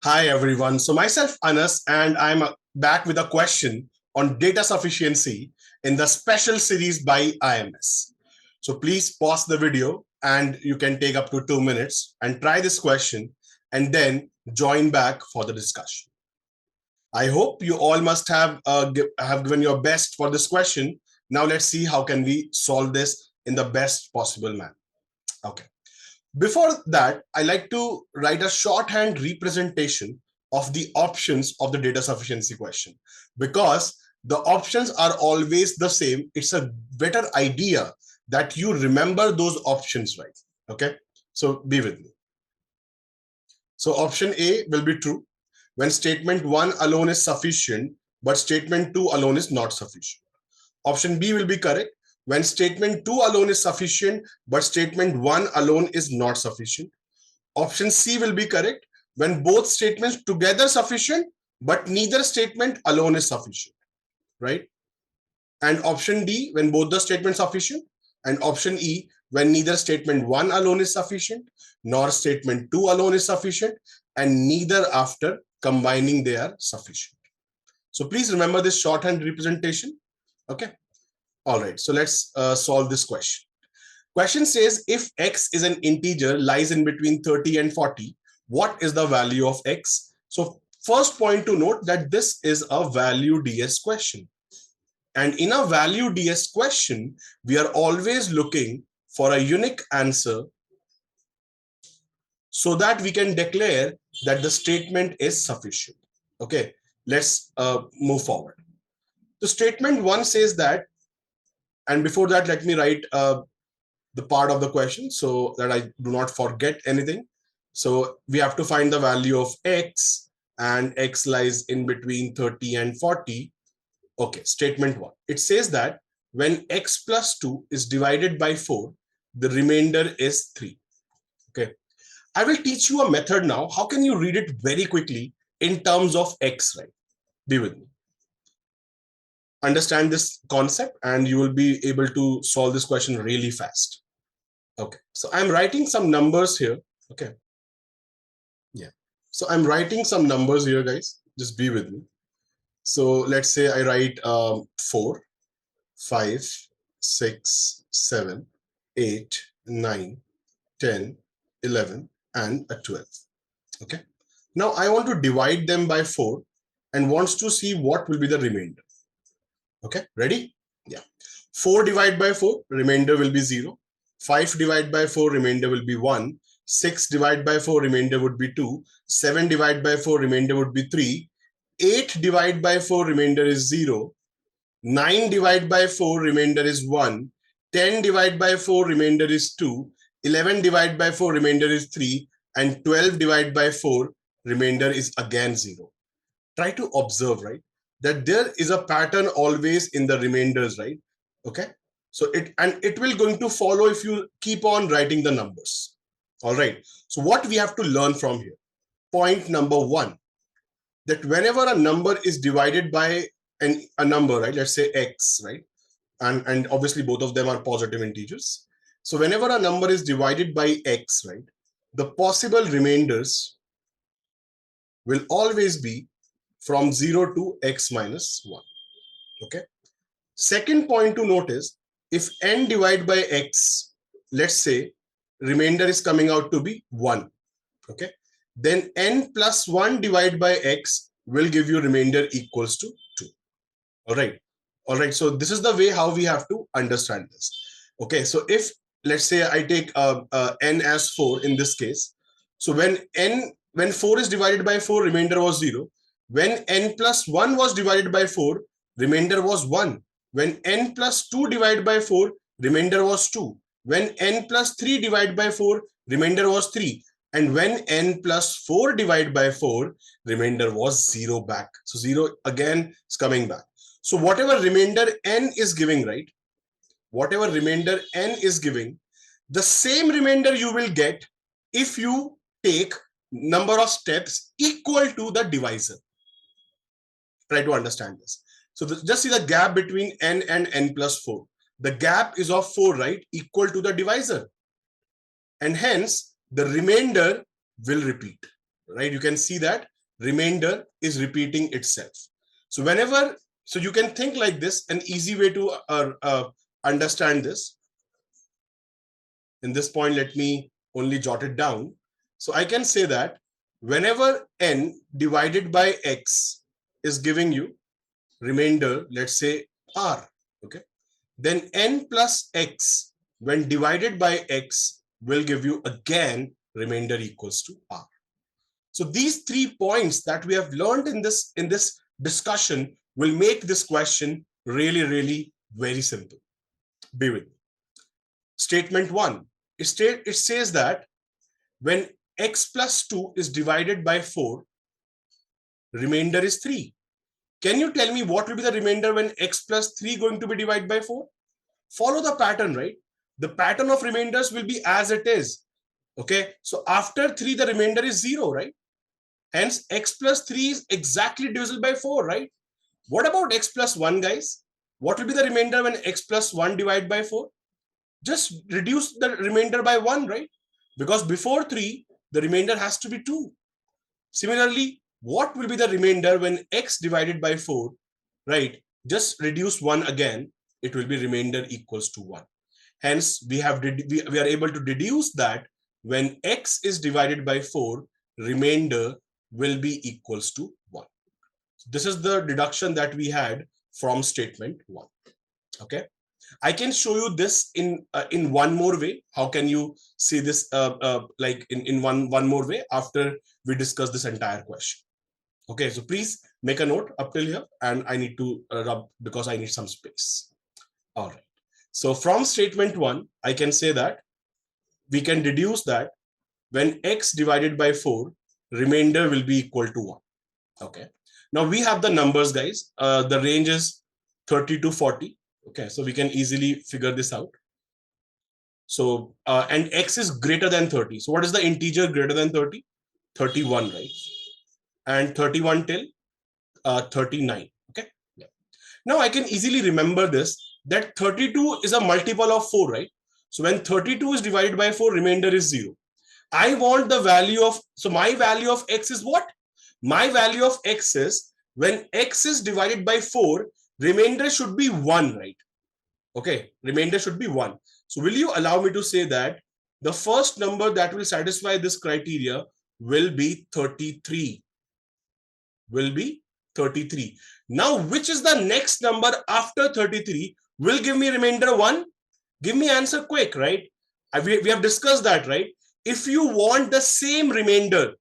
Hi everyone. So myself Anas and I'm back with a question on data sufficiency in the special series by IMS. So please pause the video and you can take up to 2 minutes and try this question and then join back for the discussion. I hope you all must have given your best for this question. Now let's see how can we solve this in the best possible manner. Okay. Before that, I like to write a shorthand representation of the options of the data sufficiency question. Because the options are always the same, it's a better idea that you remember those options, right? Okay, so be with me. So option A will be true when statement 1 alone is sufficient, but statement 2 alone is not sufficient. Option B will be correct when statement 2 alone is sufficient, but statement 1 alone is not sufficient. Option C will be correct when both statements together sufficient, but neither statement alone is sufficient, right? And option D when both the statements sufficient, and option E when neither statement 1 alone is sufficient, nor statement 2 alone is sufficient, and neither after combining they are sufficient. So please remember this shorthand representation. Okay. All right, so let's solve this question. Question says if x is an integer lies in between 30 and 40, what is the value of x? So first point to note that this is a value DS question. And in a value DS question, we are always looking for a unique answer so that we can declare that the statement is sufficient. Okay, let's move forward. The statement 1 says that, and before that, let me write the part of the question so that I do not forget anything. So we have to find the value of x, and x lies in between 30 and 40. Okay, statement 1. It says that when x plus 2 is divided by 4, the remainder is 3. Okay, I will teach you a method now. How can you read it very quickly in terms of x, right? Be with me. Understand this concept and you will be able to solve this question really fast. Okay, so I'm writing some numbers here. Okay, yeah, so I'm writing some numbers here, guys. Just be with me. So let's say I write 4, 5, 6, 7, 8, 9, 10, 11, and a 12. Okay, now I want to divide them by 4 and wants to see what will be the remainder. Okay, ready? Yeah, 4 divided by 4, remainder will be 0. 5 divided by 4, remainder will be 1. 6 divided by 4, remainder would be 2. 7 divided by 4, remainder would be 3. 8 divided by 4, remainder is 0. 9 divided by 4, remainder is 1. 10 divided by 4, remainder is 2. 11 divided by 4, remainder is 3. And 12 divided by 4, remainder is again 0. Try to observe, right, that there is a pattern always in the remainders, right? Okay, so it will going to follow if you keep on writing the numbers. All right, so what we have to learn from here, point number 1, that whenever a number is divided by a number, right, let's say x, right, and obviously both of them are positive integers. So whenever a number is divided by x, right, the possible remainders will always be from 0 to x minus 1. Okay. Second point to note is if n divided by x, let's say remainder is coming out to be 1. Okay. Then n plus 1 divided by x will give you remainder equals to 2. All right. All right. So this is the way how we have to understand this. Okay. So if let's say I take n as 4 in this case. So when 4 is divided by 4, remainder was 0. When n plus 1 was divided by 4, remainder was 1. When n plus 2 divided by 4, remainder was 2. When n plus 3 divided by 4, remainder was 3. And when n plus 4 divided by 4, remainder was 0 back. So 0 again is coming back. So whatever remainder n is giving, right? Whatever remainder n is giving, the same remainder you will get if you take number of steps equal to the divisor. Try to understand this. So just see the gap between n and n plus 4. The gap is of 4, right? Equal to the divisor. And hence, the remainder will repeat, right? You can see that remainder is repeating itself. So whenever, so you can think like this, an easy way to understand this. In this point, let me only jot it down. So I can say that whenever n divided by x is giving you remainder, let's say r, okay, then n plus x when divided by x will give you again remainder equals to r. So these 3 points that we have learned in this discussion will make this question really very simple. Be with me. Statement 1, it says that when x plus 2 is divided by 4, remainder is 3. Can you tell me what will be the remainder when x plus 3 going to be divided by 4? Follow the pattern, right? The pattern of remainders will be as it is. Okay, so after 3, the remainder is 0, right? Hence, x plus 3 is exactly divisible by 4, right? What about x plus 1, guys? What will be the remainder when x plus 1 divided by 4? Just reduce the remainder by 1, right? Because before 3, the remainder has to be 2. Similarly, what will be the remainder when x divided by 4, right? Just reduce 1 again, it will be remainder equals to 1. Hence, we are able to deduce that when x is divided by 4, remainder will be equals to 1. This is the deduction that we had from statement 1. Okay. I can show you this in one more way. How can you see this like in one more way after we discuss this entire question? Okay, so please make a note up till here, and I need to rub because I need some space. All right. So from statement 1, I can say that we can deduce that when x divided by 4, remainder will be equal to 1. Okay. Now we have the numbers, guys. The range is 30 to 40. Okay, so we can easily figure this out. So, and x is greater than 30. So what is the integer greater than 30? 31, right? And 31 till 39. Okay. Yeah. Now I can easily remember this, that 32 is a multiple of 4, right? So when 32 is divided by 4, remainder is 0. I want the value of, so my value of x is what? My value of x is when x is divided by 4, remainder should be 1, right? Okay, remainder should be 1. So will you allow me to say that the first number that will satisfy this criteria will be 33. Will be 33. Now, which is the next number after 33 will give me remainder 1? Give me answer quick, right? We have discussed that, right? If you want the same remainder,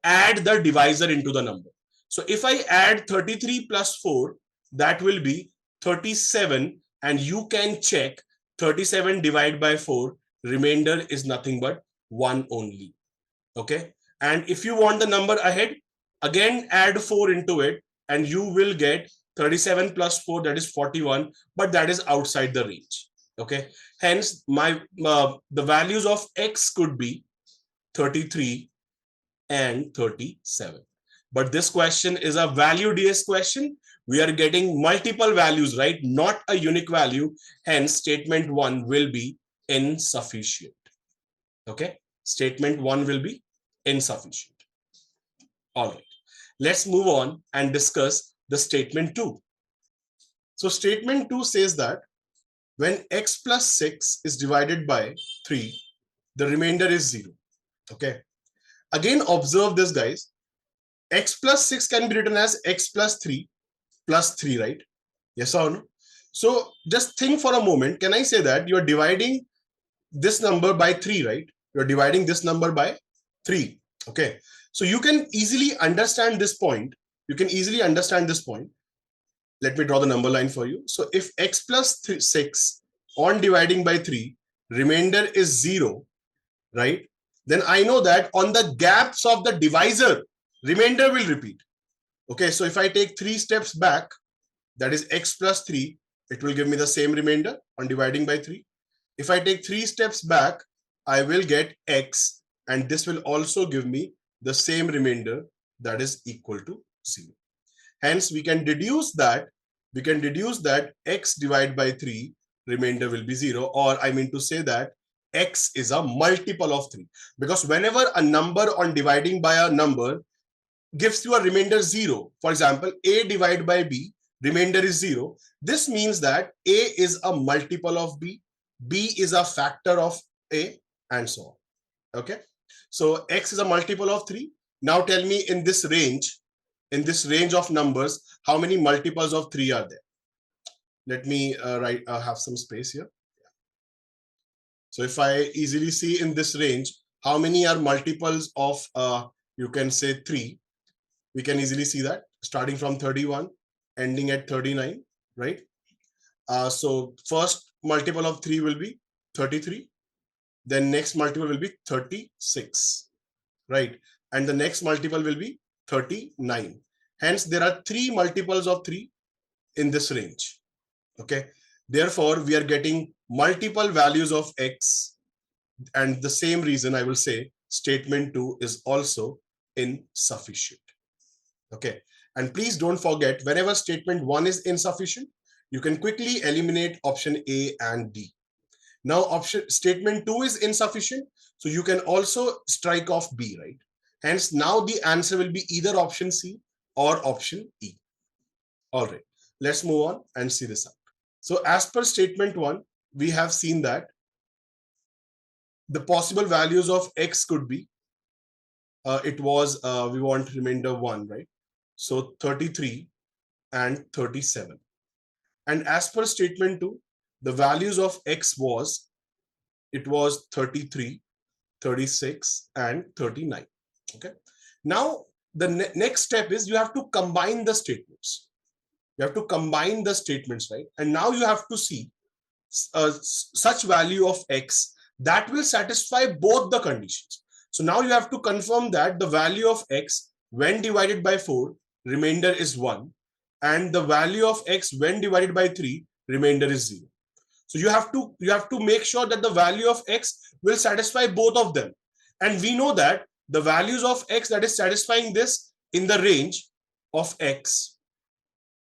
add the divisor into the number. So if I add 33 plus 4, that will be 37, and you can check 37 divided by 4, remainder is nothing but 1 only. Okay. And if you want the number ahead, again add 4 into it, and you will get 37 plus 4, that is 41, but that is outside the range. Okay. Hence, my the values of x could be 33 and 37. But this question is a value DS question. We are getting multiple values, right? Not a unique value. Hence, statement 1 will be insufficient. Okay. Statement 1 will be insufficient. All right. Let's move on and discuss the statement 2. So statement 2 says that when x plus 6 is divided by 3, the remainder is 0. Okay. Again, observe this, guys. X plus 6 can be written as x plus 3, right? Yes or no? So just think for a moment. Can I say that you're dividing this number by 3, right? You're dividing this number by 3. Okay. So you can easily understand this point. Let me draw the number line for you. So if x plus 6 on dividing by 3, remainder is 0, right? Then I know that on the gaps of the divisor, remainder will repeat. Okay, so if I take 3 steps back, that is x plus 3, it will give me the same remainder on dividing by 3. If I take 3 steps back, I will get x, and this will also give me the same remainder, that is equal to 0. Hence, we can deduce that x divided by 3, remainder will be 0, or I mean to say that x is a multiple of 3. Because whenever a number on dividing by a number gives you a remainder 0. For example, A divided by B, remainder is 0. This means that A is a multiple of B, B is a factor of A, and so on. Okay. So X is a multiple of 3. Now tell me in this range of numbers, how many multiples of 3 are there? Let me have some space here. So if I easily see in this range, how many are multiples of, you can say 3, we can easily see that starting from 31, ending at 39, right? So first multiple of 3 will be 33. Then next multiple will be 36, right? And the next multiple will be 39. Hence, there are 3 multiples of 3 in this range. Okay. Therefore, we are getting multiple values of X. And the same reason I will say statement 2 is also insufficient. Okay. And please don't forget, whenever statement 1 is insufficient, you can quickly eliminate option A and D. Now statement 2 is insufficient, so you can also strike off B, right? Hence, now the answer will be either option C or option E. All right, let's move on and see this out. So as per statement 1, we have seen that the possible values of X could be, we want remainder 1, right? So 33 and 37. And as per statement 2, the values of X was 33, 36, and 39. Okay. Now, the next step is you have to combine the statements. You have to combine the statements, right? And now you have to see such value of X that will satisfy both the conditions. So now you have to confirm that the value of X when divided by 4, remainder is 1. And the value of X when divided by 3, remainder is 0. So you have to make sure that the value of X will satisfy both of them. And we know that the values of X that is satisfying this in the range of X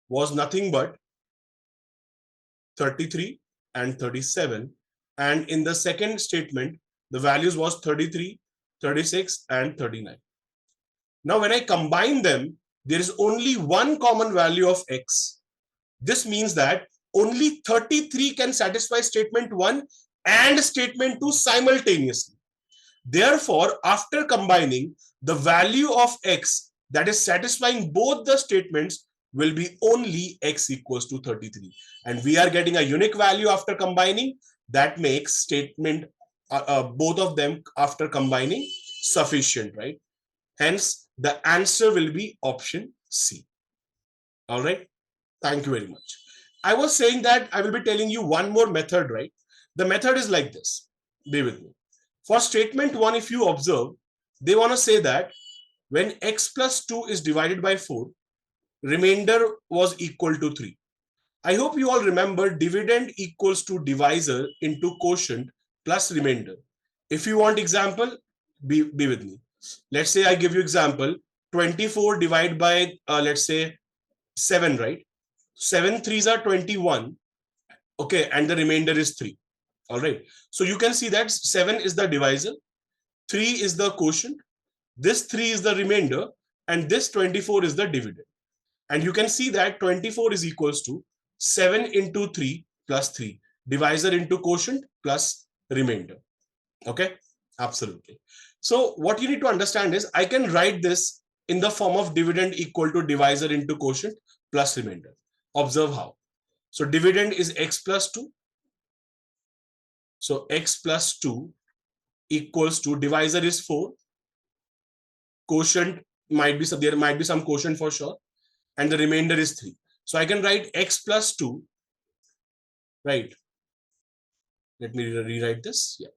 was nothing but 33 and 37. And in the second statement, the values was 33, 36, and 39. Now, when I combine them, there is only one common value of X. This means that only 33 can satisfy statement 1 and statement 2 simultaneously. Therefore, after combining, the value of X that is satisfying both the statements will be only X equals to 33. And we are getting a unique value after combining. That makes statement, both of them after combining, sufficient, right? Hence, the answer will be option C. All right. Thank you very much. I was saying that I will be telling you one more method, right? The method is like this. Be with me. For statement 1, if you observe, they want to say that when X plus 2 is divided by 4, remainder was equal to 3. I hope you all remember dividend equals to divisor into quotient plus remainder. If you want example, be with me. Let's say I give you example, 24 divided by, let's say 7, right? 7 threes are 21. Okay, and the remainder is 3. All right. So you can see that 7 is the divisor, 3 is the quotient, this 3 is the remainder, and this 24 is the dividend. And you can see that 24 is equals to 7 into 3 plus 3, divisor into quotient plus remainder. Okay, absolutely. So what you need to understand is I can write this in the form of dividend equal to divisor into quotient plus remainder. Observe how. So dividend is X plus 2. So X plus 2 equals to divisor is 4. Quotient there might be some quotient for sure. And the remainder is 3. So I can write X plus 2, right? Let me rewrite this. Yeah.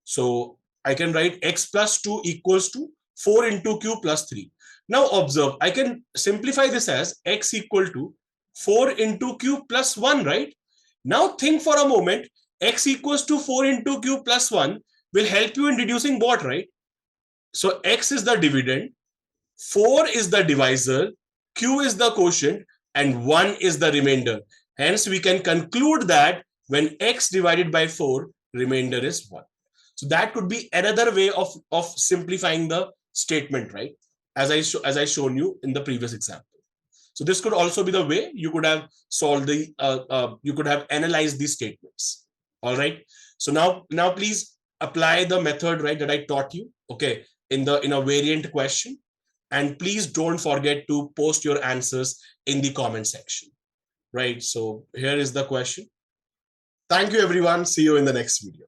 So I can write X plus 2 equals to 4 into Q plus 3. Now observe, I can simplify this as X equal to 4 into Q plus 1, right? Now think for a moment, X equals to 4 into Q plus 1 will help you in reducing what, right? So X is the dividend, 4 is the divisor, Q is the quotient, and 1 is the remainder. Hence, we can conclude that when X divided by 4, remainder is 1. So that could be another way of simplifying the statement, right? as I shown you in the previous example. So this could also be the way you could have solved the you could have analyzed these statements. All right. So now please apply the method, right, that I taught you. Okay, in a variant question, and please don't forget to post your answers in the comment section. Right. So here is the question. Thank you, everyone. See you in the next video.